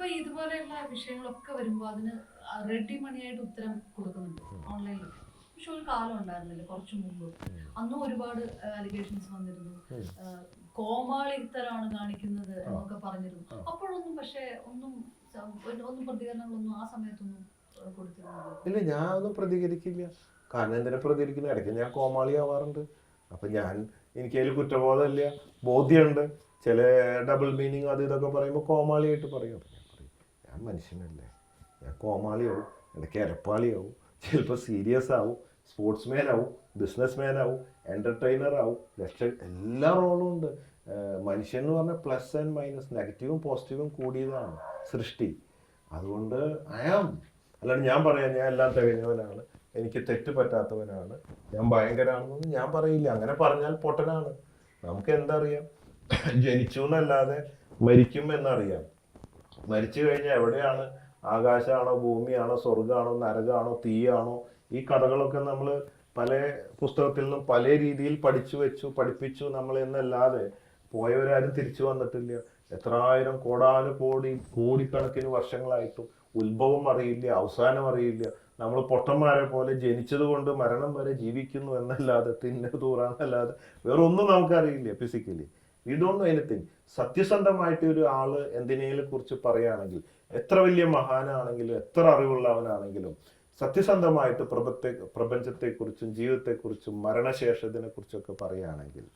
ഇപ്പൊ ഇതുപോലെയുള്ള വിഷയങ്ങളൊക്കെ വരുമ്പോ അതിന് റെഡി മണിയായിട്ട് ഉത്തരം കൊടുക്കുന്നുണ്ട് ഓൺലൈനിൽ. പക്ഷെ ഒരു കാലം ഉണ്ടായിരുന്നില്ല കുറച്ചു മുമ്പ്, അന്നും ഒരുപാട് അലിഗേഷൻസ് വന്നിരുന്നു. കോമാളിത്തരാണ് കാണിക്കുന്നത് എന്നൊക്കെ പറഞ്ഞിരുന്നു. അപ്പോഴൊന്നും പക്ഷെ ഒന്നും പ്രതികരണങ്ങളൊന്നും ആ സമയത്തൊന്നും കൊടുത്തിരുന്നില്ല. ഇല്ല, ഞാൻ ഒന്നും പ്രതികരിക്കില്ല. കാരണം എന്തിനാ പ്രതികരിക്കുന്ന? ഇടയ്ക്ക് ഞാൻ കോമാളി ആവാറുണ്ട്. അപ്പൊ എനിക്ക് അതിൽ കുറ്റബോധമില്ല, ബോധ്യമുണ്ട്. ചില ഡബിൾ മീനിങ് അത് ഇതൊക്കെ പറയുമ്പോൾ കോമാളിയായിട്ട് പറയും. ഞാൻ മനുഷ്യനല്ലേ, ഞാൻ കോമാളിയാവും, ഇടയ്ക്ക് എരപ്പാളിയാവും, ചിലപ്പോൾ സീരിയസ് ആവും, സ്പോർട്സ്മാൻ ആവും, ബിസിനസ് മാൻ ആവും, എന്റർടൈനർ ആവും, എല്ലാ റോളും ഉണ്ട്. മനുഷ്യൻ എന്ന് പറഞ്ഞാൽ പ്ലസ് ആൻഡ് മൈനസ്, നെഗറ്റീവും പോസിറ്റീവും കൂടിയതാണ് സൃഷ്ടി. അതുകൊണ്ട് അല്ലാണ്ട് ഞാൻ പറയാം ഞാൻ എല്ലാം തികഞ്ഞവനാണ്, എനിക്ക് തെറ്റ് പറ്റാത്തവനാണ്, ഞാൻ ഭയങ്കരാണെന്നൊന്നും ഞാൻ പറയില്ല. അങ്ങനെ പറഞ്ഞാൽ പൊട്ടനാണ്. നമുക്ക് എന്തറിയാം? ജനിച്ചു എന്നല്ലാതെ മരിക്കും എന്നറിയാം. മരിച്ചു കഴിഞ്ഞാൽ എവിടെയാണ്? ആകാശമാണോ, ഭൂമിയാണോ, സ്വർഗമാണോ, നരകമാണോ, തീയാണോ? ഈ കഥകളൊക്കെ നമ്മൾ പല പുസ്തകത്തിൽ നിന്നും പല രീതിയിൽ പഠിപ്പിച്ചു നമ്മളെന്നല്ലാതെ പോയവരാരും തിരിച്ചു വന്നിട്ടില്ല. എത്രായിരം കോടിക്കണക്കിന് വർഷങ്ങളായിട്ടും ഉത്ഭവം അറിയില്ല, അവസാനം അറിയില്ല. നമ്മൾ പൊട്ടന്മാരെ പോലെ ജനിച്ചത് കൊണ്ട് മരണം വരെ ജീവിക്കുന്നു എന്നല്ലാതെ, തൂറാന്നല്ലാതെ വേറെ ഒന്നും നമുക്കറിയില്ല. Physically we don't know anything. സത്യസന്ധമായിട്ട് ഒരു ആള് എന്തിനേലും കുറിച്ച് പറയുകയാണെങ്കിൽ, എത്ര വലിയ മഹാനാണെങ്കിലും എത്ര അറിവുള്ളവനാണെങ്കിലും, സത്യസന്ധമായിട്ട് പ്രപഞ്ചത്തെക്കുറിച്ചും ജീവിതത്തെക്കുറിച്ചും മരണശേഷത്തിനെ കുറിച്ചൊക്കെ പറയുകയാണെങ്കിൽ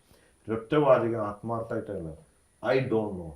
ഒറ്റ വാചകം ആത്മാർത്ഥമായിട്ടുള്ള ഐ ഡോണ്ട് നോ.